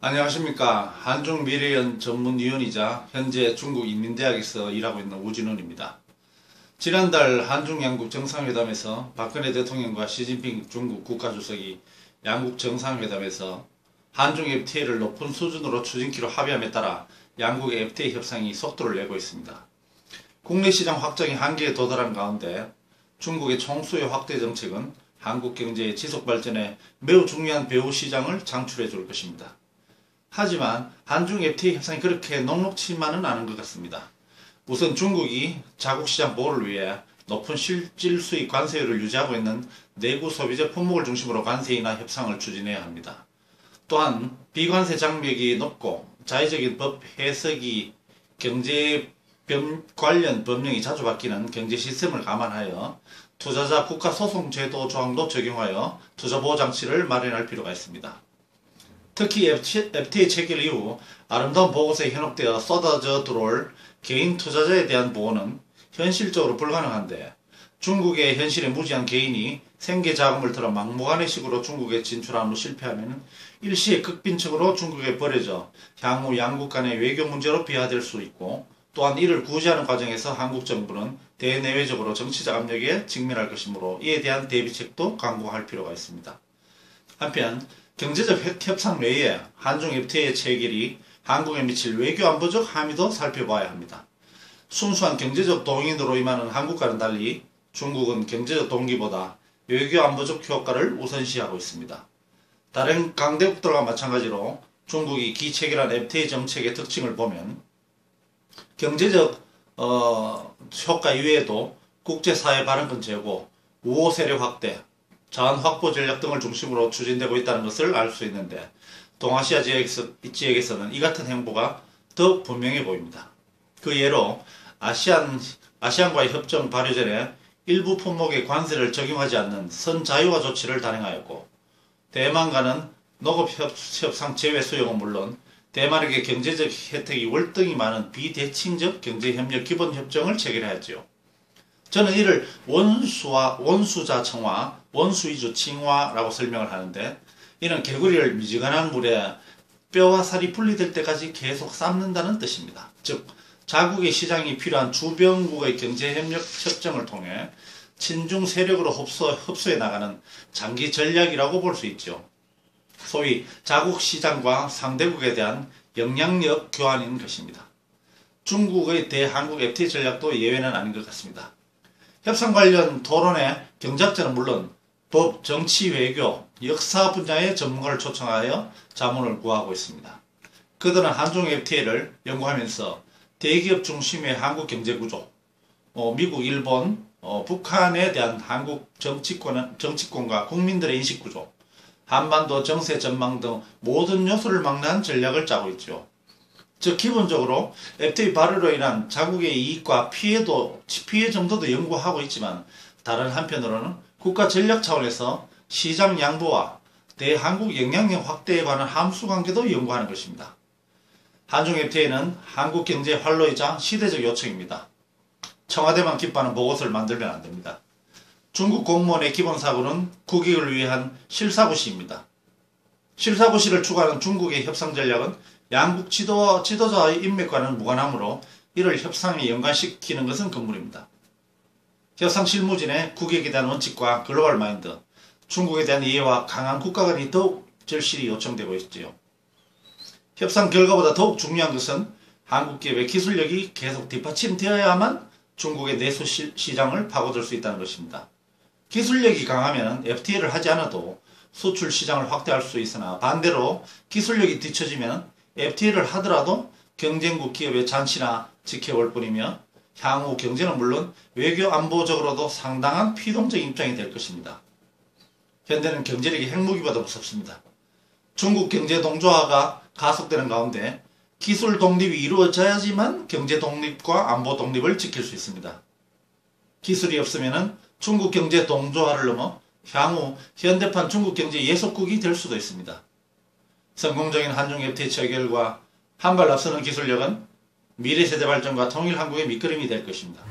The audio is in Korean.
안녕하십니까. 한중미래연 전문위원이자 현재 중국 인민대학에서 일하고 있는 우진훈입니다. 지난달 한중양국 정상회담에서 박근혜 대통령과 시진핑 중국 국가주석이 양국 정상회담에서 한중 FTA를 높은 수준으로 추진키로 합의함에 따라 양국의 FTA 협상이 속도를 내고 있습니다. 국내 시장 확장이 한계에 도달한 가운데 중국의 총수요 확대 정책은 한국 경제의 지속 발전에 매우 중요한 배후 시장을 장출해 줄 것입니다. 하지만 한중 FTA 협상이 그렇게 녹록치만은 않은 것 같습니다. 우선 중국이 자국 시장 보호를 위해 높은 실질 수입 관세율을 유지하고 있는 내구 소비재 품목을 중심으로 관세이나 협상을 추진해야 합니다. 또한 비관세 장벽이 높고 자의적인 법 해석이 경제 관련 법령이 자주 바뀌는 경제 시스템을 감안하여 투자자 국가소송제도 조항도 적용하여 투자보호 장치를 마련할 필요가 있습니다. 특히 FTA 체결 이후 아름다운 보고서에 현혹되어 쏟아져 들어올 개인 투자자에 대한 보호는 현실적으로 불가능한데 중국의 현실에 무지한 개인이 생계 자금을 들어 막무가내 식으로 중국에 진출함으로 실패하면 일시에 극빈적으로 중국에 버려져 향후 양국 간의 외교 문제로 비화될 수 있고 또한 이를 구제하는 과정에서 한국 정부는 대내외적으로 정치적 압력에 직면할 것이므로 이에 대한 대비책도 강구할 필요가 있습니다. 한편 경제적 협상 외에 한중 FTA 체결이 한국에 미칠 외교 안보적 함의도 살펴봐야 합니다. 순수한 경제적 동인으로 임하는 한국과는 달리 중국은 경제적 동기보다 외교 안보적 효과를 우선시하고 있습니다. 다른 강대국들과 마찬가지로 중국이 기체결한 FTA 정책의 특징을 보면 경제적 효과 이외에도 국제사회 발언권 제고, 우호 세력 확대, 자원 확보 전략 등을 중심으로 추진되고 있다는 것을 알 수 있는데 동아시아 지역에서는 이 같은 행보가 더욱 분명해 보입니다. 그 예로 아시안과의 협정 발효 전에 일부 품목에 관세를 적용하지 않는 선자유화 조치를 단행하였고 대만과는 농업협상 제외 수용은 물론 대만에게 경제적 혜택이 월등히 많은 비대칭적 경제협력 기본협정을 체결하였지요. 저는 이를 원수자 청화, 원수위주 칭화라고 설명을 하는데 이는 개구리를 미지근한 물에 뼈와 살이 분리될 때까지 계속 삶는다는 뜻입니다. 즉 자국의 시장이 필요한 주변국의 경제협력 협정을 통해 친중 세력으로 흡수해 나가는 장기 전략이라고 볼 수 있죠. 소위 자국 시장과 상대국에 대한 영향력 교환인 것입니다. 중국의 대한국 FTA 전략도 예외는 아닌 것 같습니다. 협상 관련 토론에 경작자는 물론 법, 정치, 외교, 역사 분야의 전문가를 초청하여 자문을 구하고 있습니다. 그들은 한중 FTA를 연구하면서 대기업 중심의 한국 경제구조, 미국, 일본, 북한에 대한 한국 정치권과 국민들의 인식구조, 한반도 정세 전망 등 모든 요소를 망라한 전략을 짜고 있죠. 즉 기본적으로 FTA 발효로 인한 자국의 이익과 피해 정도도 연구하고 있지만 다른 한편으로는 국가 전략 차원에서 시장 양보와 대한국 영향력 확대에 관한 함수관계도 연구하는 것입니다. 한중 FTA는 한국 경제의 활로이자 시대적 요청입니다. 청와대만 기뻐하는 보고서를 만들면 안됩니다. 중국 공무원의 기본사고는 국익을 위한 실사고시입니다. 실사고시를 추구하는 중국의 협상 전략은 양국 지도자의 인맥과는 무관하므로 이를 협상에 연관시키는 것은 금물입니다. 협상 실무진의 국익에 대한 원칙과 글로벌 마인드, 중국에 대한 이해와 강한 국가관이 더욱 절실히 요청되고 있지요. 협상 결과보다 더욱 중요한 것은 한국 기업의 기술력이 계속 뒷받침되어야만 중국의 내수 시장을 파고들 수 있다는 것입니다. 기술력이 강하면 FTA를 하지 않아도 수출 시장을 확대할 수 있으나 반대로 기술력이 뒤처지면 FTA를 하더라도 경쟁국 기업의 잔치나 지켜볼 뿐이며 향후 경제는 물론 외교 안보적으로도 상당한 피동적 입장이 될 것입니다. 현대는 경제력이 핵무기보다 무섭습니다. 중국 경제 동조화가 가속되는 가운데 기술 독립이 이루어져야지만 경제 독립과 안보 독립을 지킬 수 있습니다. 기술이 없으면 중국 경제 동조화를 넘어 향후 현대판 중국 경제 예속국이 될 수도 있습니다. 성공적인 한중 FTA 체결과 한 발 앞서는 기술력은 미래 세대 발전과 통일 한국의 밑거름이 될 것입니다.